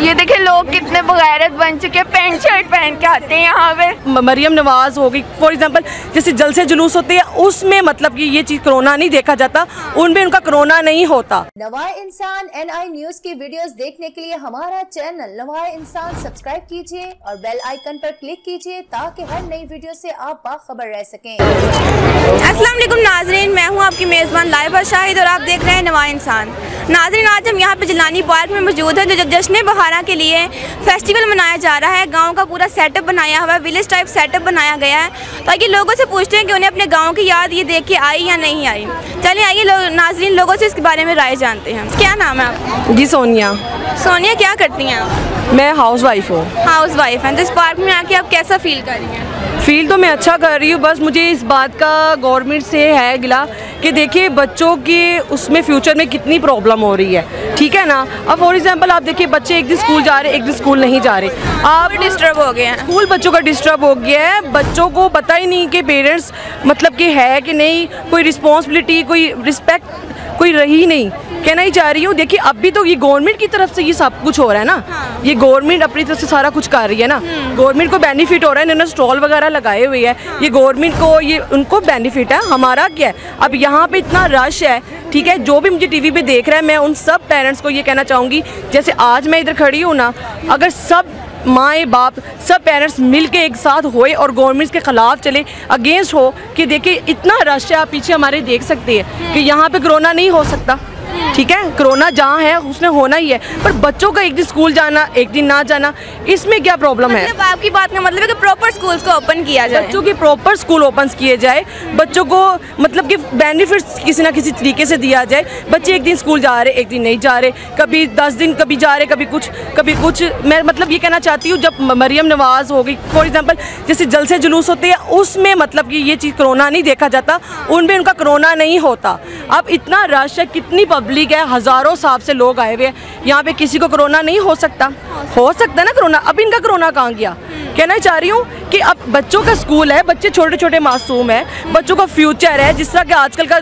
ये देखे लोग कितने बगैरत बन चुके हैं, पैंट शर्ट पहन के आते हैं यहाँ पे। मरियम नवाज हो गई फॉर एग्जांपल, जैसे जलसे जुलूस होते हैं उसमें मतलब कि ये चीज़ कोरोना नहीं देखा जाता, उनमें उनका कोरोना नहीं होता। नवाए इंसान NI न्यूज की वीडियोस देखने के लिए हमारा चैनल नवाए इंसान सब्सक्राइब कीजिए और बेल आइकन पर क्लिक कीजिए ताकि हर नई वीडियो से आप बाखबर रह सकें। अस्सलाम वालेकुम नाजरीन, मैं हूँ आपकी मेज़बान लाइबा शाहिद और आप देख रहे हैं नवाए इंसान। नाजरीन, आज हम यहाँ पे जिलानी पार्क में मौजूद हैं जो जश्न बहारा के लिए फेस्टिवल मनाया जा रहा है। गांव का पूरा सेटअप बनाया हुआ है, विलेज टाइप सेटअप बनाया गया है ताकि लोगों से पूछते हैं कि उन्हें अपने गांव की याद ये देख के आई या नहीं आई। चलिए आइए नाजरीन लोगों से इसके बारे में राय जानते हैं। क्या नाम है आपका? जी सोनिया। सोनिया, क्या करती हैं आप? मैं हाउस वाइफ हूँ। हाउस वाइफ हैं, तो इस पार्क में आके आप कैसा फील कर रही हैं? फील तो मैं अच्छा कर रही हूँ, बस मुझे इस बात का गवर्नमेंट से है गिला कि देखिए बच्चों के उसमें फ्यूचर में कितनी प्रॉब्लम हो रही है, ठीक है ना। अब फॉर एग्जांपल आप देखिए बच्चे एक दिन स्कूल जा रहे हैं, एक दिन स्कूल नहीं जा रहे, आप डिस्टर्ब हो गए हैं। स्कूल बच्चों का डिस्टर्ब हो गया है, बच्चों को पता ही नहीं कि पेरेंट्स मतलब कि है कि नहीं, कोई रिस्पॉन्सिबिलिटी कोई रिस्पेक्ट कोई रही नहीं। कहना ही चाह रही हूँ, देखिए अब भी तो ये गवर्नमेंट की तरफ से ये सब कुछ हो रहा है ना। हाँ। ये गवर्नमेंट अपनी तरफ से सारा कुछ कर रही है ना, गवर्नमेंट को बेनिफिट हो रहा है, इन्होंने स्टॉल वगैरह लगाए हुए हैं। हाँ। ये गवर्नमेंट को ये उनको बेनिफिट है, हमारा क्या है। अब यहाँ पे इतना रश है, ठीक है, जो भी मुझे टीवी पे देख रहा है, मैं उन सब पेरेंट्स को ये कहना चाहूँगी, जैसे आज मैं इधर खड़ी हूँ ना, अगर सब माएँ बाप सब पेरेंट्स मिल के एक साथ होए और गवर्नमेंट के ख़िलाफ़ चले, अगेंस्ट हो कि देखिए इतना रश है, आप पीछे हमारे देख सकते हैं कि यहाँ पे कोरोना नहीं हो सकता, ठीक है, कोरोना जहाँ है उसमें होना ही है, पर बच्चों का एक दिन स्कूल जाना एक दिन ना जाना इसमें क्या प्रॉब्लम है? मतलब आपकी बात का मतलब है कि प्रॉपर स्कूल्स को ओपन किया जाए, बच्चों के प्रॉपर स्कूल ओपन किए जाए, बच्चों को मतलब कि बेनिफिट्स किसी ना किसी तरीके से दिया जाए। बच्चे एक दिन स्कूल जा रहे एक दिन नहीं जा रहे, कभी 10 दिन कभी जा रहे कभी कुछ। मैं मतलब ये कहना चाहती हूँ, जब मरियम नवाज हो गई फॉर एग्जांपल, जैसे जलसे जुलूस होते हैं उसमें मतलब कि ये चीज़ कोरोना नहीं देखा जाता, उनमें उनका कोरोना नहीं होता। अब इतना रश है, कितनी पब्लिक है, हज़ारों साहब से लोग आए हुए हैं, यहाँ पे किसी को कोरोना नहीं हो सकता है ना कोरोना। अब इनका कोरोना कहाँ गया? कहना चाह रही हूँ कि अब बच्चों का स्कूल है, बच्चे छोटे छोटे मासूम है, बच्चों का फ्यूचर है, जिस तरह के आजकल का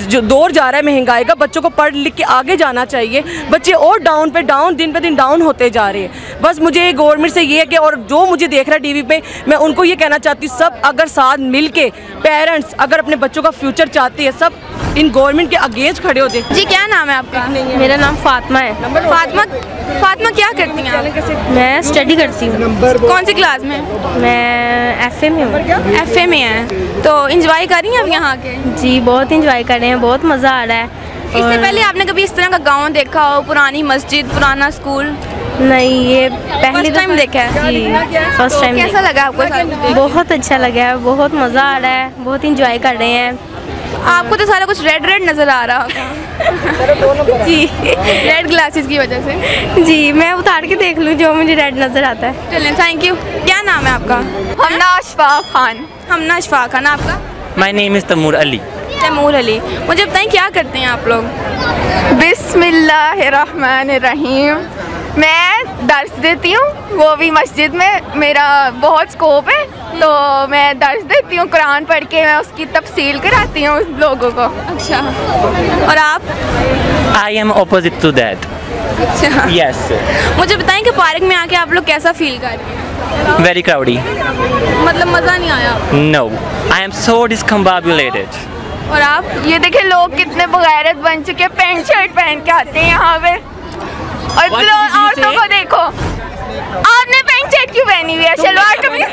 जो दौर जा रहा है महंगाई का, बच्चों को पढ़ लिख के आगे जाना चाहिए। बच्चे और डाउन पे डाउन दिन पे दिन डाउन होते जा रहे हैं। बस मुझे गवर्नमेंट से ये है कि, और जो मुझे देख रहा है टीवी पे, मैं उनको ये कहना चाहती हूँ, सब अगर साथ मिल के पेरेंट्स अगर अपने बच्चों का फ्यूचर चाहते हैं, सब इन गवर्नमेंट के अगेंस्ट खड़े हो जाए। जी क्या नाम है आपका? मेरा नाम फातिमा है। फातिमा क्या करती हैं आप? मैं स्टडी करती हूँ। कौन सी क्लास में? मैं FA में हूँ। FA में है, तो इंजॉय कर रही हैं आप यहाँ के? जी बहुत इंजॉय कर रहे हैं, बहुत मज़ा आ रहा है। इससे पहले आपने कभी इस तरह का गांव देखा हो, पुरानी मस्जिद पुराना स्कूल? नहीं, ये पहले टाइम देखा है जी, फर्स्ट टाइम। कैसा लगा आपको? बहुत अच्छा लगा है, बहुत मज़ा आ रहा है, बहुत इंजॉय कर रहे हैं। आपको तो सारा कुछ रेड रेड नज़र आ रहा होगा जी, रेड ग्लासेस की वजह से। जी मैं उतार के देख लूँ जो मुझे रेड नज़र आता है। चलें, थैंक यू। क्या नाम है आपका? हमना अशफाक खान। आपका? My name is Taimur Ali. Taimur Ali, मुझे बताएं क्या करते हैं आप लोग? बिस्मिल्लाहिर्रहमानिर्रहीम। मैं दर्स देती हूँ, वो भी मस्जिद में, मेरा बहुत स्कोप है, तो मैं दर्स देती हूँ, कुरान पढ़ के मैं उसकी तफसील कराती हूँ लोगों को। अच्छा, और आप? I am opposite to that. अच्छा, यस। मुझे बताएं कि पार्क में आके आप लोग कैसा फील कर रहे हैं? Very crowdy. मतलब मज़ा नहीं आया? No, I am so discombobulated. और आप? ये देखे लोग कितने बगैरत बन चुके हैं, पैंट शर्ट पहन के आते हैं यहाँ पे, और औरतों को देखो, आपने पैंट शर्ट क्यों पहनी हुई है, शलवार कमीज?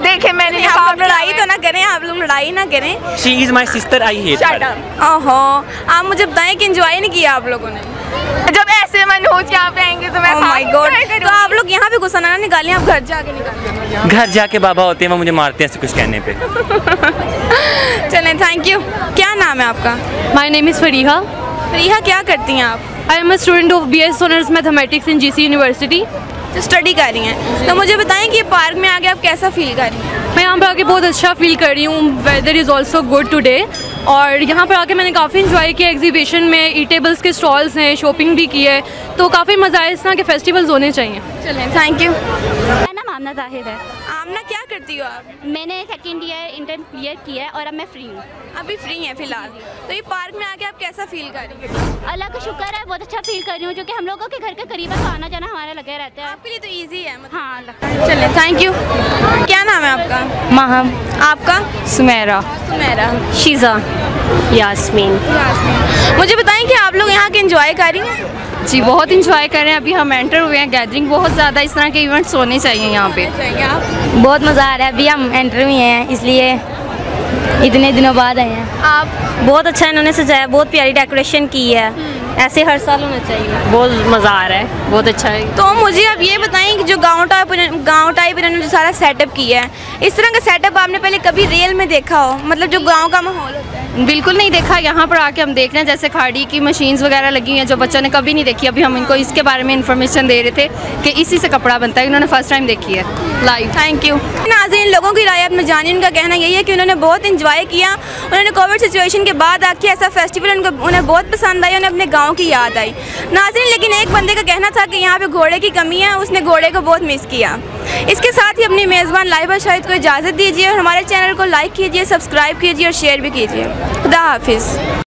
देखे मैंने, आप लड़ाई तो ना करें, आप लोग लड़ाई ना करें। She is my sister, I hate her. ओहो, आप मुझे बताएं कि एंजॉय नहीं किया आप लोगों ने? जब ऐसे मनहूस यहाँ पे आएंगे तो मैं माय गॉड, तो आप लोग यहाँ पे गुस्सा ना निकालें, आप घर जाके निकालें। घर जाके बाबा होते हैं, वो मुझे मारते हैं ऐसे कुछ कहने पे। चलें, थैंक यू। क्या नाम है आपका? My name is Fariha. Fariha, क्या करती हैं आप? I am a student of BS honours mathematics in GC university. तो स्टडी कर रही हैं, तो मुझे बताएं कि पार्क में आके आप कैसा फील कर रही हैं? मैं यहाँ पर आके बहुत अच्छा फील कर रही हूँ, weather is also good today, और यहाँ पर आके मैंने काफ़ी इंजॉय किया। एग्जीबिशन में ईटेबल्स के स्टॉल्स हैं, शॉपिंग भी की है, तो काफ़ी मज़ा आया। इस तरह के फेस्टिवल्स होने चाहिए। चलें, थैंक यू। मेरा नाम आमना ताहिर है। आमना, क्या करती हो आप? मैंने सेकेंड ईयर इंटर क्लियर किया है और अब मैं फ्री हूँ। अभी फ्री हैं फिलहाल। तो ये पार्क में आके आप कैसा फील कर रही हैं? अल्लाह का शुक्र है, बहुत अच्छा फील कर रही हूँ, क्योंकि हम लोगों के घर के करीब है, तो आना जाना हमारा लगे रहता है। आपके लिए तो ईजी है मतलब। हाँ, लगता है। चलिए, थैंक यू। क्या नाम है आपका? महम, आपका? सुमेरा, सुमेरा, शीज़ा, यास्मीन। मुझे बताएं कि आप लोग यहाँ के एंजॉय कर रही हैं? जी बहुत इंजॉय कर रहे हैं। अभी हम एंटर हुए हैं, गैदरिंग बहुत ज़्यादा, इस तरह के इवेंट्स होने चाहिए यहाँ पे। बहुत मज़ा आ रहा है। अभी हम एंटर हुए हैं, इसलिए इतने दिनों बाद आए हैं। आप? बहुत अच्छा इन्होंने सजाया, बहुत प्यारी डेकोरेशन की है, ऐसे हर साल होना चाहिए। बहुत मज़ा आ रहा है, बहुत अच्छा है। तो मुझे आप ये बताएं कि जो गांव टाइप इन्होंने जो सारा सेटअप किया है, इस तरह का सेटअप आपने पहले कभी रियल में देखा हो? मतलब जो गांव का माहौल होता है। बिल्कुल नहीं देखा। यहाँ पर आके हम देख रहे हैं, जैसे खाड़ी की मशीन्स वगैरह लगी हैं जो बच्चों ने कभी नहीं देखी। अभी हम इनको इसके बारे में इंफॉर्मेशन दे रहे थे कि इसी से कपड़ा बनता है, इन्होंने फर्स्ट टाइम देखी है लाइव। Thank you. नाज़रीन, लोगों की राय आपने जानी। उनका कहना यही है कि उन्होंने बहुत इंजॉय किया। उन्होंने कोविड सिचुएशन के बाद आके ऐसा फेस्टिवल उन्हें बहुत पसंद आई, उन्हें अपने गाँव की याद आई। नाज़रीन, लेकिन एक बंदे का कहना था कि यहाँ पे घोड़े की कमी है, उसने घोड़े को बहुत मिस किया। इसके साथ ही अपनी मेज़बान लाइबा शाहिद को इजाज़त दीजिए और हमारे चैनल को लाइक कीजिए, सब्सक्राइब कीजिए और शेयर भी कीजिए। खुदा हाफिज़।